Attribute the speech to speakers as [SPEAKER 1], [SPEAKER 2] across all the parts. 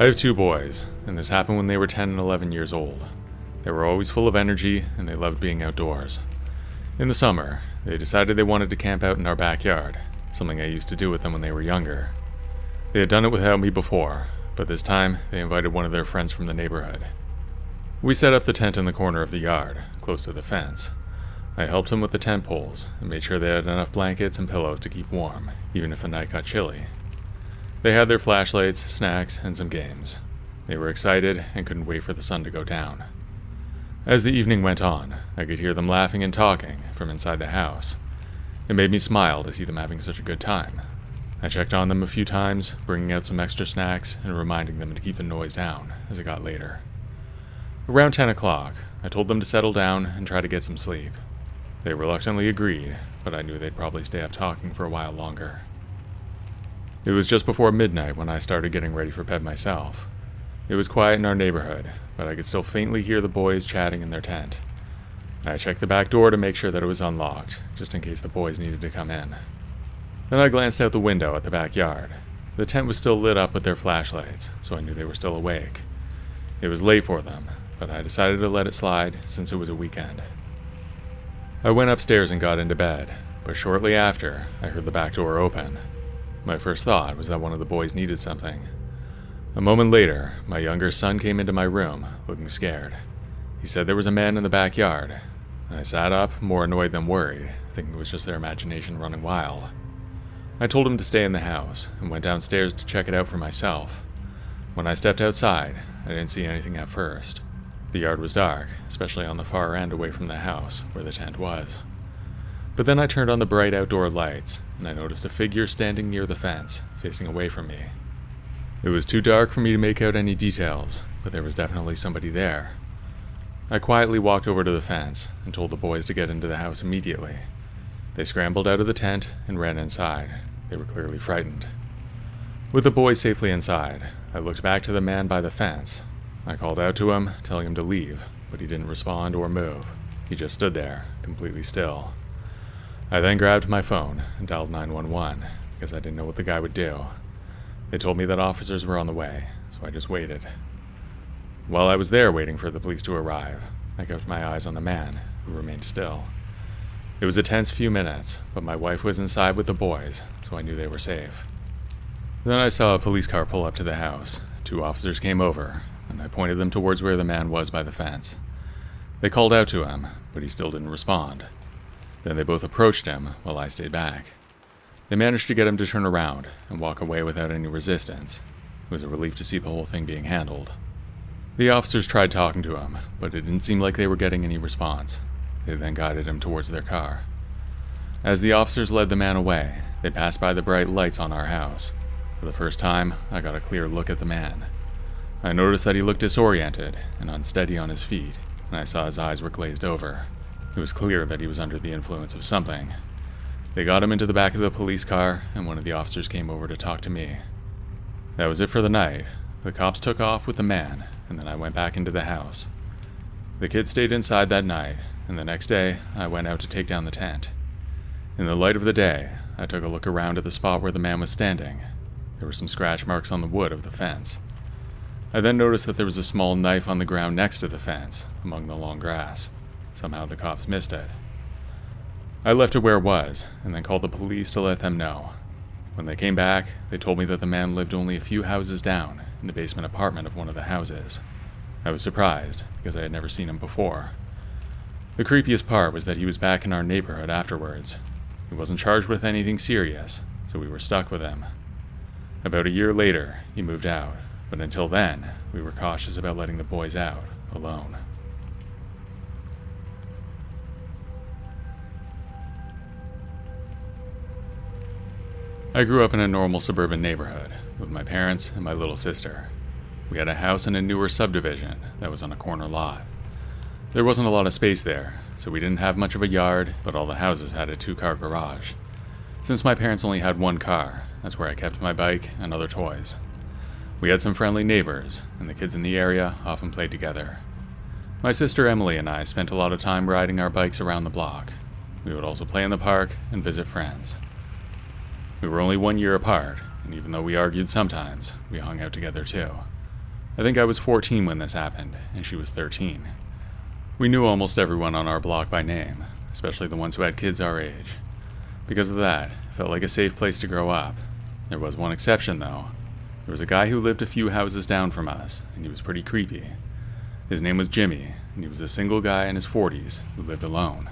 [SPEAKER 1] I have two boys, and this happened when they were 10 and 11 years old. They were always full of energy, and they loved being outdoors. In the summer, they decided they wanted to camp out in our backyard, something I used to do with them when they were younger. They had done it without me before, but this time they invited one of their friends from the neighborhood. We set up the tent in the corner of the yard, close to the fence. I helped them with the tent poles and made sure they had enough blankets and pillows to keep warm, even if the night got chilly. They had their flashlights, snacks, and some games. They were excited and couldn't wait for the sun to go down. As the evening went on, I could hear them laughing and talking from inside the house. It made me smile to see them having such a good time. I checked on them a few times, bringing out some extra snacks and reminding them to keep the noise down as it got later. Around 10 o'clock, I told them to settle down and try to get some sleep. They reluctantly agreed, but I knew they'd probably stay up talking for a while longer. It was just before midnight when I started getting ready for bed myself. It was quiet in our neighborhood, but I could still faintly hear the boys chatting in their tent. I checked the back door to make sure that it was unlocked, just in case the boys needed to come in. Then I glanced out the window at the backyard. The tent was still lit up with their flashlights, so I knew they were still awake. It was late for them, but I decided to let it slide since it was a weekend. I went upstairs and got into bed, but shortly after, I heard the back door open. My first thought was that one of the boys needed something. A moment later, my younger son came into my room, looking scared. He said there was a man in the backyard. I sat up, more annoyed than worried, thinking it was just their imagination running wild. I told him to stay in the house, and went downstairs to check it out for myself. When I stepped outside, I didn't see anything at first. The yard was dark, especially on the far end away from the house, where the tent was. But then I turned on the bright outdoor lights, and I noticed a figure standing near the fence, facing away from me. It was too dark for me to make out any details, but there was definitely somebody there. I quietly walked over to the fence and told the boys to get into the house immediately. They scrambled out of the tent and ran inside. They were clearly frightened. With the boys safely inside, I looked back to the man by the fence. I called out to him, telling him to leave, but he didn't respond or move. He just stood there, completely still. I then grabbed my phone and dialed 911 because I didn't know what the guy would do. They told me that officers were on the way, so I just waited. While I was there waiting for the police to arrive, I kept my eyes on the man, who remained still. It was a tense few minutes, but my wife was inside with the boys, so I knew they were safe. Then I saw a police car pull up to the house. Two officers came over, and I pointed them towards where the man was by the fence. They called out to him, but he still didn't respond. Then they both approached him while I stayed back. They managed to get him to turn around and walk away without any resistance. It was a relief to see the whole thing being handled. The officers tried talking to him, but it didn't seem like they were getting any response. They then guided him towards their car. As the officers led the man away, they passed by the bright lights on our house. For the first time, I got a clear look at the man. I noticed that he looked disoriented and unsteady on his feet, and I saw his eyes were glazed over. It was clear that he was under the influence of something. They got him into the back of the police car, and one of the officers came over to talk to me. That was it for the night. The cops took off with the man, and then I went back into the house. The kids stayed inside that night, and the next day, I went out to take down the tent. In the light of the day, I took a look around at the spot where the man was standing. There were some scratch marks on the wood of the fence. I then noticed that there was a small knife on the ground next to the fence, among the long grass. Somehow the cops missed it. I left it where it was, and then called the police to let them know. When they came back, they told me that the man lived only a few houses down, in the basement apartment of one of the houses. I was surprised, because I had never seen him before. The creepiest part was that he was back in our neighborhood afterwards. He wasn't charged with anything serious, so we were stuck with him. About a year later, he moved out, but until then, we were cautious about letting the boys out, alone. I grew up in a normal suburban neighborhood, with my parents and my little sister. We had a house in a newer subdivision that was on a corner lot. There wasn't a lot of space there, so we didn't have much of a yard, but all the houses had a 2-car garage. Since my parents only had 1 car, that's where I kept my bike and other toys. We had some friendly neighbors, and the kids in the area often played together. My sister Emily and I spent a lot of time riding our bikes around the block. We would also play in the park and visit friends. We were only 1 year apart, and even though we argued sometimes, we hung out together too. I think I was 14 when this happened, and she was 13. We knew almost everyone on our block by name, especially the ones who had kids our age. Because of that, it felt like a safe place to grow up. There was one exception, though. There was a guy who lived a few houses down from us, and he was pretty creepy. His name was Jimmy, and he was a single guy in his 40s who lived alone.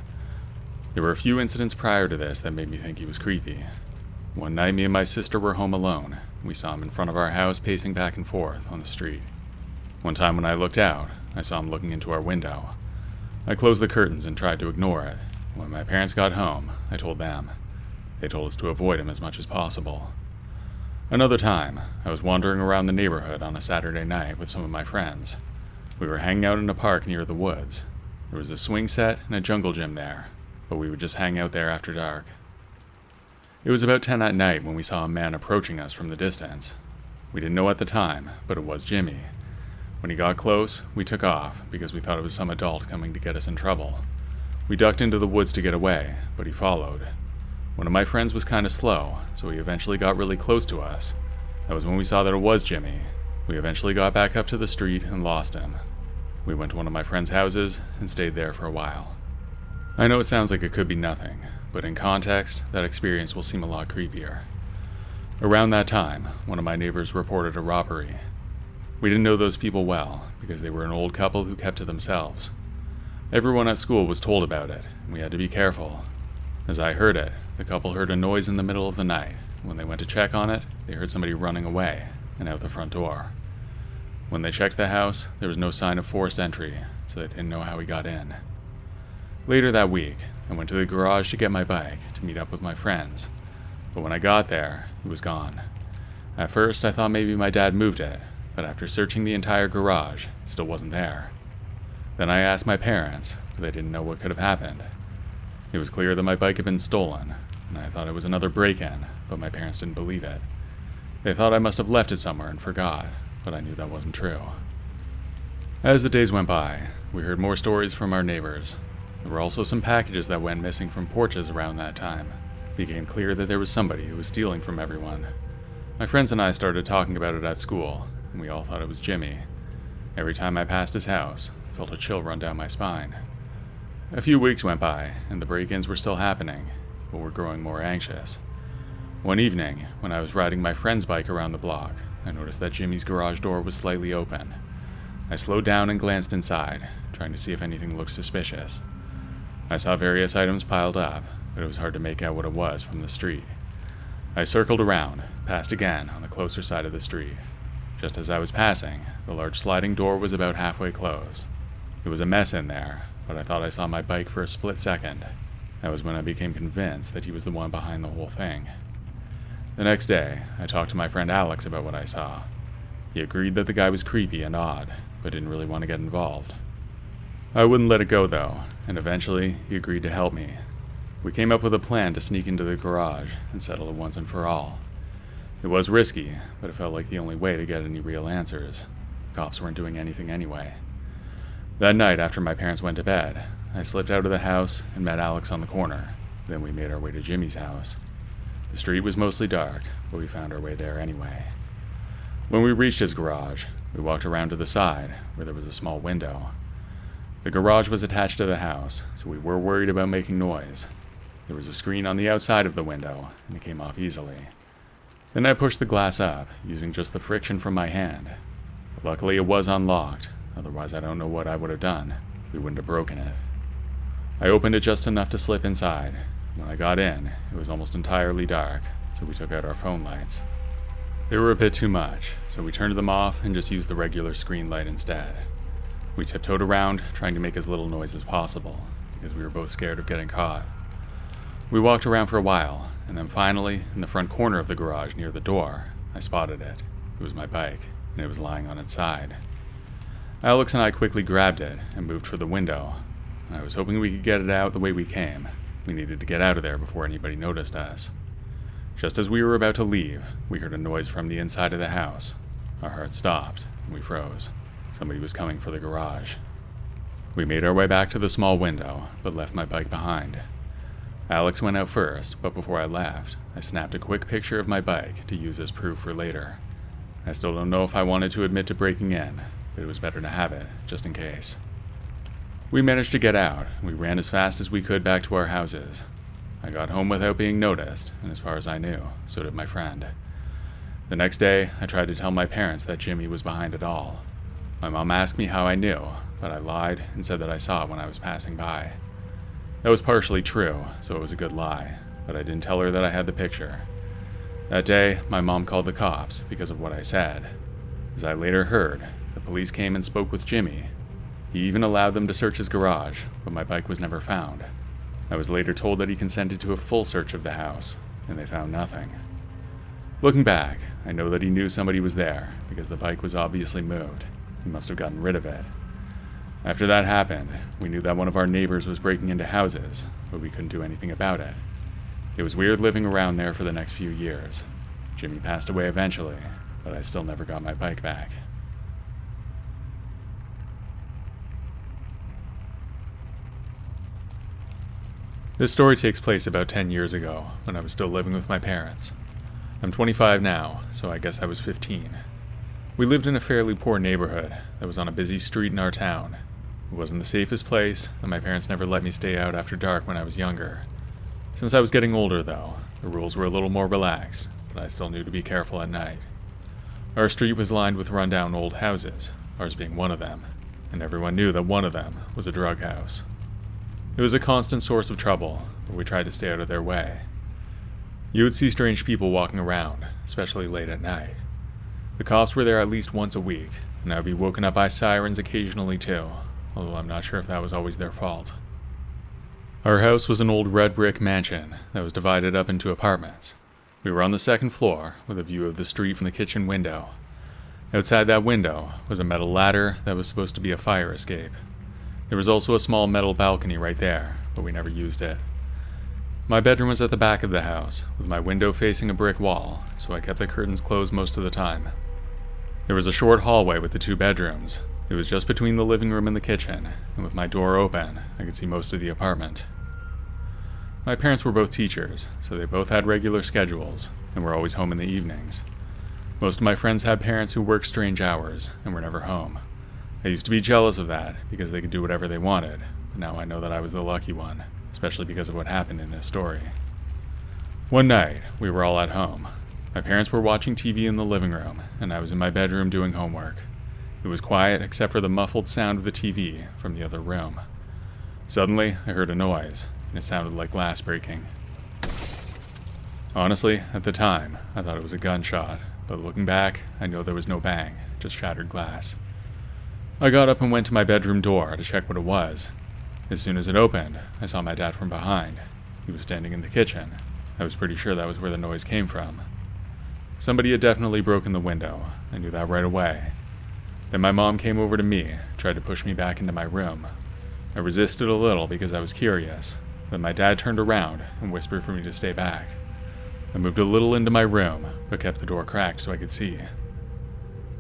[SPEAKER 1] There were a few incidents prior to this that made me think he was creepy. One night, me and my sister were home alone. We saw him in front of our house pacing back and forth on the street. One time when I looked out, I saw him looking into our window. I closed the curtains and tried to ignore it. When my parents got home, I told them. They told us to avoid him as much as possible. Another time, I was wandering around the neighborhood on a Saturday night with some of my friends. We were hanging out in a park near the woods. There was a swing set and a jungle gym there, but we would just hang out there after dark. It was about 10 at night when we saw a man approaching us from the distance. We didn't know at the time, but it was Jimmy. When he got close, we took off because we thought it was some adult coming to get us in trouble. We ducked into the woods to get away, but he followed. One of my friends was kind of slow, so he eventually got really close to us. That was when we saw that it was Jimmy. We eventually got back up to the street and lost him. We went to one of my friend's houses and stayed there for a while. I know it sounds like it could be nothing, but in context, that experience will seem a lot creepier. Around that time, one of my neighbors reported a robbery. We didn't know those people well, because they were an old couple who kept to themselves. Everyone at school was told about it, and we had to be careful. As I heard it, the couple heard a noise in the middle of the night. When they went to check on it, they heard somebody running away and out the front door. When they checked the house, there was no sign of forced entry, so they didn't know how he got in. Later that week, I went to the garage to get my bike to meet up with my friends, but when I got there, he was gone. At first, I thought maybe my dad moved it, but after searching the entire garage, it still wasn't there. Then I asked my parents, but they didn't know what could have happened. It was clear that my bike had been stolen, and I thought it was another break-in, but my parents didn't believe it. They thought I must have left it somewhere and forgot, but I knew that wasn't true. As the days went by, we heard more stories from our neighbors. There were also some packages that went missing from porches around that time. It became clear that there was somebody who was stealing from everyone. My friends and I started talking about it at school, and we all thought it was Jimmy. Every time I passed his house, I felt a chill run down my spine. A few weeks went by, and the break-ins were still happening, but were growing more anxious. One evening, when I was riding my friend's bike around the block, I noticed that Jimmy's garage door was slightly open. I slowed down and glanced inside, trying to see if anything looked suspicious. I saw various items piled up, but it was hard to make out what it was from the street. I circled around, passed again on the closer side of the street. Just as I was passing, the large sliding door was about halfway closed. It was a mess in there, but I thought I saw my bike for a split second. That was when I became convinced that he was the one behind the whole thing. The next day, I talked to my friend Alex about what I saw. He agreed that the guy was creepy and odd, but didn't really want to get involved. I wouldn't let it go though, and eventually he agreed to help me. We came up with a plan to sneak into the garage and settle it once and for all. It was risky, but it felt like the only way to get any real answers. The cops weren't doing anything anyway. That night, after my parents went to bed, I slipped out of the house and met Alex on the corner. Then we made our way to Jimmy's house. The street was mostly dark, but we found our way there anyway. When we reached his garage, we walked around to the side, where there was a small window. The garage was attached to the house, so we were worried about making noise. There was a screen on the outside of the window, and it came off easily. Then I pushed the glass up, using just the friction from my hand. Luckily, it was unlocked. Otherwise, I don't know what I would have done. We wouldn't have broken it. I opened it just enough to slip inside. When I got in, it was almost entirely dark, so we took out our phone lights. They were a bit too much, so we turned them off and just used the regular screen light instead. We tiptoed around, trying to make as little noise as possible, because we were both scared of getting caught. We walked around for a while, and then finally, in the front corner of the garage near the door, I spotted it. It was my bike, and it was lying on its side. Alex and I quickly grabbed it and moved for the window. I was hoping we could get it out the way we came. We needed to get out of there before anybody noticed us. Just as we were about to leave, we heard a noise from the inside of the house. Our hearts stopped, and we froze. Somebody was coming for the garage. We made our way back to the small window, but left my bike behind. Alex went out first, but before I left, I snapped a quick picture of my bike to use as proof for later. I still don't know if I wanted to admit to breaking in, but it was better to have it, just in case. We managed to get out, and we ran as fast as we could back to our houses. I got home without being noticed, and as far as I knew, so did my friend. The next day, I tried to tell my parents that Jimmy was behind it all. My mom asked me how I knew, but I lied and said that I saw it when I was passing by. That was partially true, so it was a good lie, but I didn't tell her that I had the picture. That day, my mom called the cops because of what I said. As I later heard, the police came and spoke with Jimmy. He even allowed them to search his garage, but my bike was never found. I was later told that he consented to a full search of the house, and they found nothing. Looking back, I know that he knew somebody was there, because the bike was obviously moved. He must have gotten rid of it. After that happened, we knew that one of our neighbors was breaking into houses, but we couldn't do anything about it. It was weird living around there for the next few years. Jimmy passed away eventually, but I still never got my bike back. This story takes place about 10 years ago, when I was still living with my parents. I'm 25 now, so I guess I was 15. We lived in a fairly poor neighborhood that was on a busy street in our town. It wasn't the safest place, and my parents never let me stay out after dark when I was younger. Since I was getting older, though, the rules were a little more relaxed, but I still knew to be careful at night. Our street was lined with rundown old houses, ours being one of them, and everyone knew that one of them was a drug house. It was a constant source of trouble, but we tried to stay out of their way. You would see strange people walking around, especially late at night. The cops were there at least once a week, and I would be woken up by sirens occasionally too, although I'm not sure if that was always their fault. Our house was an old red brick mansion that was divided up into apartments. We were on the second floor, with a view of the street from the kitchen window. Outside that window was a metal ladder that was supposed to be a fire escape. There was also a small metal balcony right there, but we never used it. My bedroom was at the back of the house, with my window facing a brick wall, so I kept the curtains closed most of the time. There was a short hallway with the two bedrooms. It was just between the living room and the kitchen, and with my door open, I could see most of the apartment. My parents were both teachers, so they both had regular schedules, and were always home in the evenings. Most of my friends had parents who worked strange hours, and were never home. I used to be jealous of that, because they could do whatever they wanted, but now I know that I was the lucky one, especially because of what happened in this story. One night, we were all at home. My parents were watching TV in the living room, and I was in my bedroom doing homework. It was quiet except for the muffled sound of the TV from the other room. Suddenly, I heard a noise, and it sounded like glass breaking. Honestly, at the time, I thought it was a gunshot, but looking back, I know there was no bang, just shattered glass. I got up and went to my bedroom door to check what it was. As soon as it opened, I saw my dad from behind. He was standing in the kitchen. I was pretty sure that was where the noise came from. Somebody had definitely broken the window. I knew that right away. Then my mom came over to me, tried to push me back into my room. I resisted a little because I was curious. Then my dad turned around and whispered for me to stay back. I moved a little into my room, but kept the door cracked so I could see.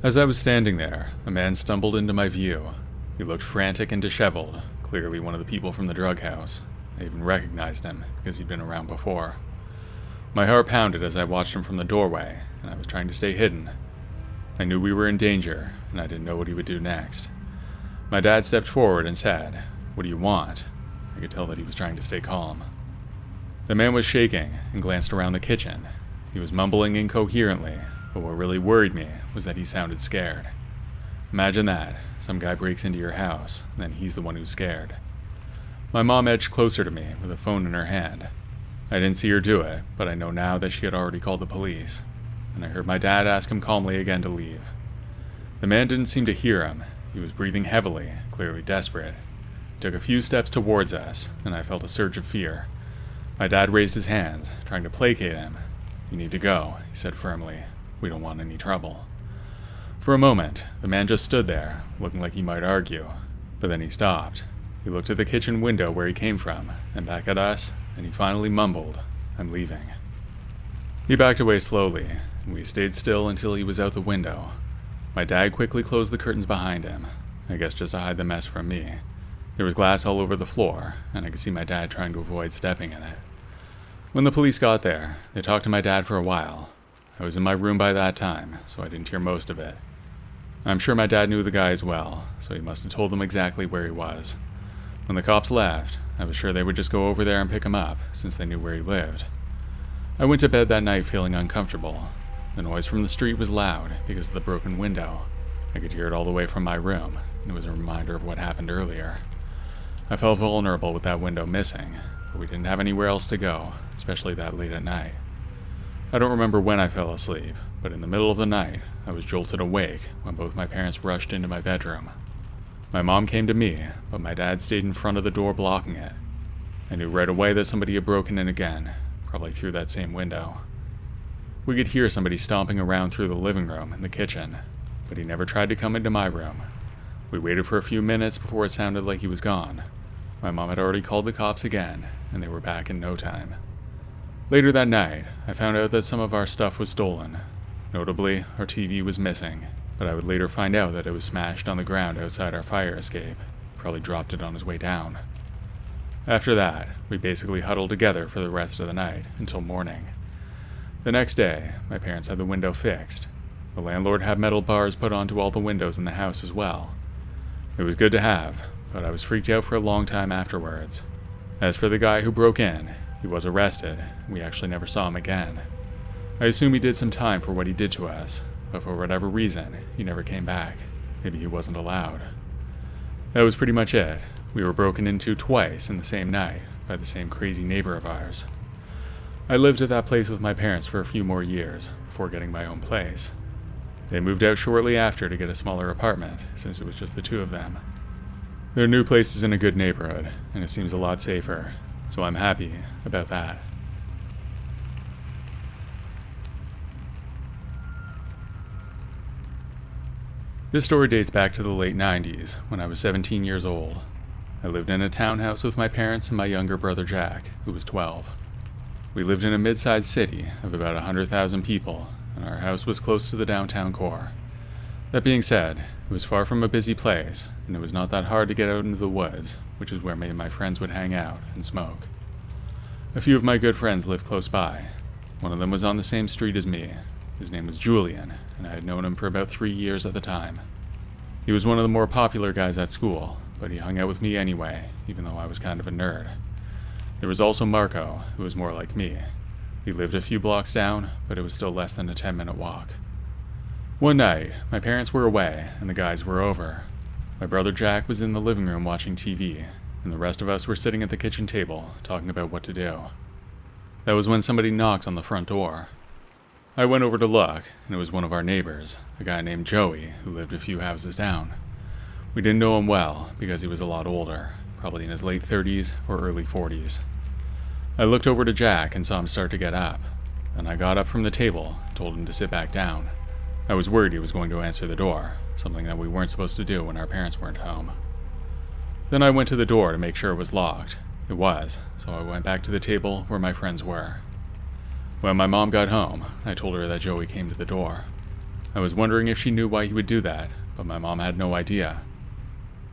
[SPEAKER 1] As I was standing there, a man stumbled into my view. He looked frantic and disheveled, clearly one of the people from the drug house. I even recognized him, because he'd been around before. My heart pounded as I watched him from the doorway, and I was trying to stay hidden. I knew we were in danger, and I didn't know what he would do next. My dad stepped forward and said, "What do you want?" I could tell that he was trying to stay calm. The man was shaking and glanced around the kitchen. He was mumbling incoherently, but what really worried me was that he sounded scared. Imagine that. Some guy breaks into your house, and then he's the one who's scared. My mom edged closer to me with a phone in her hand. I didn't see her do it, but I know now that she had already called the police, and I heard my dad ask him calmly again to leave. The man didn't seem to hear him. He was breathing heavily, clearly desperate. He took a few steps towards us, and I felt a surge of fear. My dad raised his hands, trying to placate him. "You need to go," he said firmly. "We don't want any trouble." For a moment, the man just stood there, looking like he might argue, but then he stopped. He looked at the kitchen window where he came from, and back at us, and he finally mumbled, "I'm leaving." He backed away slowly, and we stayed still until he was out the window. My dad quickly closed the curtains behind him, I guess just to hide the mess from me. There was glass all over the floor, and I could see my dad trying to avoid stepping in it. When the police got there, they talked to my dad for a while. I was in my room by that time, so I didn't hear most of it. I'm sure my dad knew the guy as well, so he must have told them exactly where he was. When the cops left, I was sure they would just go over there and pick him up, since they knew where he lived. I went to bed that night feeling uncomfortable. The noise from the street was loud because of the broken window. I could hear it all the way from my room, and it was a reminder of what happened earlier. I felt vulnerable with that window missing, but we didn't have anywhere else to go, especially that late at night. I don't remember when I fell asleep, but in the middle of the night, I was jolted awake when both my parents rushed into my bedroom. My mom came to me, but my dad stayed in front of the door blocking it. I knew right away that somebody had broken in again, probably through that same window. We could hear somebody stomping around through the living room and the kitchen, but he never tried to come into my room. We waited for a few minutes before it sounded like he was gone. My mom had already called the cops again, and they were back in no time. Later that night, I found out that some of our stuff was stolen. Notably, our TV was missing, but I would later find out that it was smashed on the ground outside our fire escape. He probably dropped it on his way down. After that, we basically huddled together for the rest of the night until morning. The next day, my parents had the window fixed. The landlord had metal bars put onto all the windows in the house as well. It was good to have, but I was freaked out for a long time afterwards. As for the guy who broke in, he was arrested. We actually never saw him again. I assume he did some time for what he did to us, but for whatever reason, he never came back. Maybe he wasn't allowed. That was pretty much it. We were broken into twice in the same night by the same crazy neighbor of ours. I lived at that place with my parents for a few more years before getting my own place. They moved out shortly after to get a smaller apartment, since it was just the two of them. Their new place is in a good neighborhood, and it seems a lot safer, so I'm happy about that. This story dates back to the late 90s, when I was 17 years old. I lived in a townhouse with my parents and my younger brother Jack, who was 12. We lived in a mid-sized city of about 100,000 people, and our house was close to the downtown core. That being said, it was far from a busy place, and it was not that hard to get out into the woods, which is where me and my friends would hang out and smoke. A few of my good friends lived close by. One of them was on the same street as me. His name was Julian, and I had known him for about 3 years at the time. He was one of the more popular guys at school, but he hung out with me anyway, even though I was kind of a nerd. There was also Marco, who was more like me. He lived a few blocks down, but it was still less than a 10-minute walk. One night, my parents were away, and the guys were over. My brother Jack was in the living room watching TV, and the rest of us were sitting at the kitchen table, talking about what to do. That was when somebody knocked on the front door. I went over to look, and it was one of our neighbors, a guy named Joey, who lived a few houses down. We didn't know him well, because he was a lot older, probably in his late 30s or early 40s. I looked over to Jack and saw him start to get up. Then I got up from the table and told him to sit back down. I was worried he was going to answer the door, something that we weren't supposed to do when our parents weren't home. Then I went to the door to make sure it was locked. It was, so I went back to the table where my friends were. When my mom got home, I told her that Joey came to the door. I was wondering if she knew why he would do that, but my mom had no idea.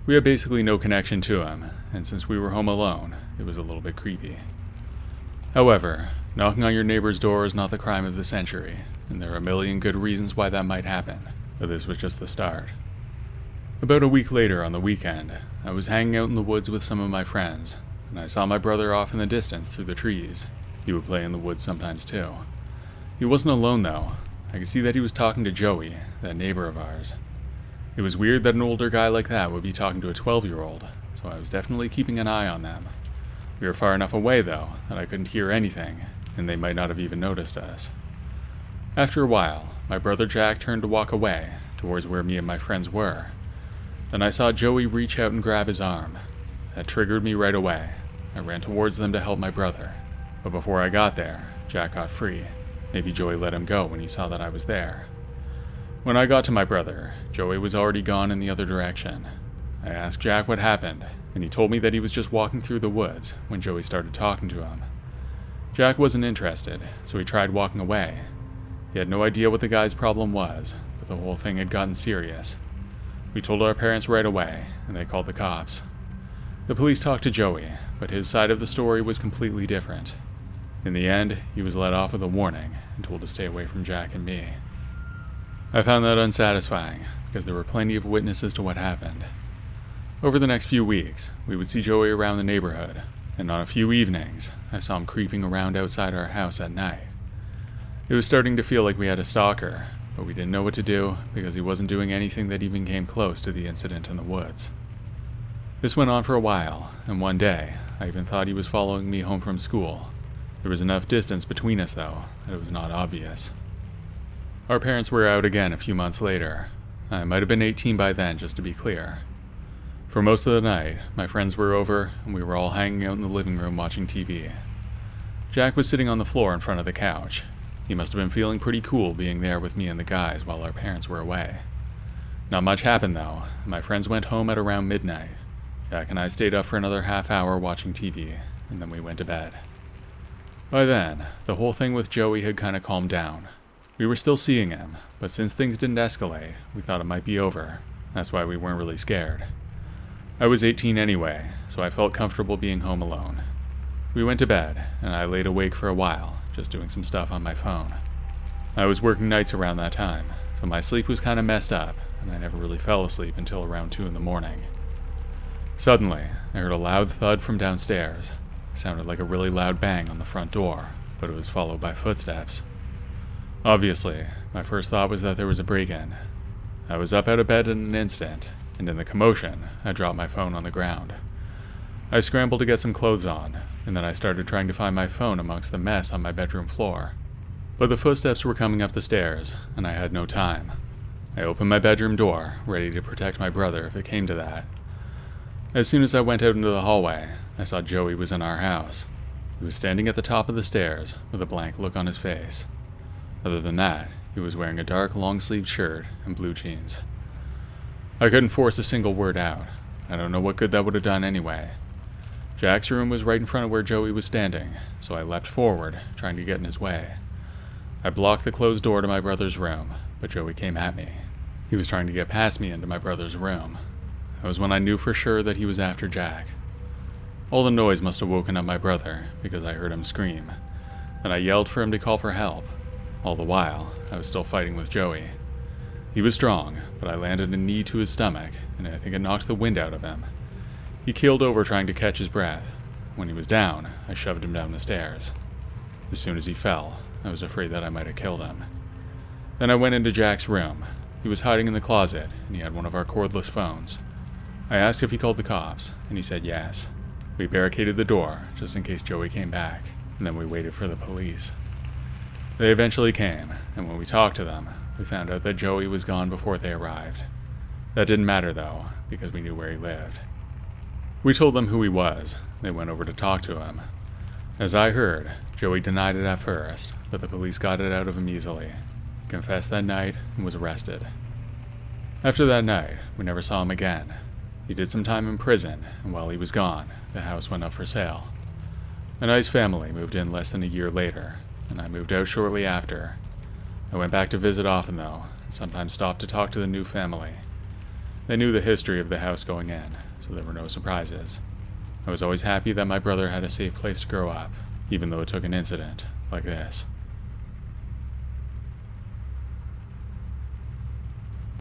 [SPEAKER 1] We had basically no connection to him, and since we were home alone, it was a little bit creepy. However, knocking on your neighbor's door is not the crime of the century, and there are a million good reasons why that might happen, but this was just the start. About a week later on the weekend, I was hanging out in the woods with some of my friends, and I saw my brother off in the distance through the trees. He would play in the woods sometimes too. He wasn't alone though. I could see that he was talking to Joey, that neighbor of ours. It was weird that an older guy like that would be talking to a 12-year-old, so I was definitely keeping an eye on them. We were far enough away though, that I couldn't hear anything, and they might not have even noticed us. After a while, my brother Jack turned to walk away, towards where me and my friends were. Then I saw Joey reach out and grab his arm. That triggered me right away. I ran towards them to help my brother. But before I got there, Jack got free. Maybe Joey let him go when he saw that I was there. When I got to my brother, Joey was already gone in the other direction. I asked Jack what happened, and he told me that he was just walking through the woods when Joey started talking to him. Jack wasn't interested, so he tried walking away. He had no idea what the guy's problem was, but the whole thing had gotten serious. We told our parents right away, and they called the cops. The police talked to Joey, but his side of the story was completely different. In the end, he was let off with a warning and told to stay away from Jack and me. I found that unsatisfying because there were plenty of witnesses to what happened. Over the next few weeks, we would see Joey around the neighborhood, and on a few evenings, I saw him creeping around outside our house at night. It was starting to feel like we had a stalker, but we didn't know what to do because he wasn't doing anything that even came close to the incident in the woods. This went on for a while, and one day, I even thought he was following me home from school. There was enough distance between us, though, that it was not obvious. Our parents were out again a few months later. I might have been 18 by then, just to be clear. For most of the night, my friends were over, and we were all hanging out in the living room watching TV. Jack was sitting on the floor in front of the couch. He must have been feeling pretty cool being there with me and the guys while our parents were away. Not much happened, though. My friends went home at around midnight. Jack and I stayed up for another half hour watching TV, and then we went to bed. By then, the whole thing with Joey had kind of calmed down. We were still seeing him, but since things didn't escalate, we thought it might be over. That's why we weren't really scared. I was 18 anyway, so I felt comfortable being home alone. We went to bed, and I laid awake for a while, just doing some stuff on my phone. I was working nights around that time, so my sleep was kind of messed up, and I never really fell asleep until around 2 in the morning. Suddenly, I heard a loud thud from downstairs. It sounded like a really loud bang on the front door, but it was followed by footsteps. Obviously, my first thought was that there was a break-in. I was up out of bed in an instant, and in the commotion, I dropped my phone on the ground. I scrambled to get some clothes on, and then I started trying to find my phone amongst the mess on my bedroom floor. But the footsteps were coming up the stairs, and I had no time. I opened my bedroom door, ready to protect my brother if it came to that. As soon as I went out into the hallway, I saw Joey was in our house. He was standing at the top of the stairs, with a blank look on his face. Other than that, he was wearing a dark, long-sleeved shirt and blue jeans. I couldn't force a single word out. I don't know what good that would have done anyway. Jack's room was right in front of where Joey was standing, so I leapt forward, trying to get in his way. I blocked the closed door to my brother's room, but Joey came at me. He was trying to get past me into my brother's room. That was when I knew for sure that he was after Jack. All the noise must have woken up my brother, because I heard him scream. Then I yelled for him to call for help. All the while, I was still fighting with Joey. He was strong, but I landed a knee to his stomach, and I think it knocked the wind out of him. He keeled over trying to catch his breath. When he was down, I shoved him down the stairs. As soon as he fell, I was afraid that I might have killed him. Then I went into Jack's room. He was hiding in the closet, and he had one of our cordless phones. I asked if he called the cops, and he said yes. We barricaded the door, just in case Joey came back, and then we waited for the police. They eventually came, and when we talked to them, we found out that Joey was gone before they arrived. That didn't matter, though, because we knew where he lived. We told them who he was. They went over to talk to him. As I heard, Joey denied it at first, but the police got it out of him easily. He confessed that night and was arrested. After that night, we never saw him again. He did some time in prison, and while he was gone, the house went up for sale. A nice family moved in less than a year later, and I moved out shortly after. I went back to visit often, though, and sometimes stopped to talk to the new family. They knew the history of the house going in, so there were no surprises. I was always happy that my brother had a safe place to grow up, even though it took an incident like this.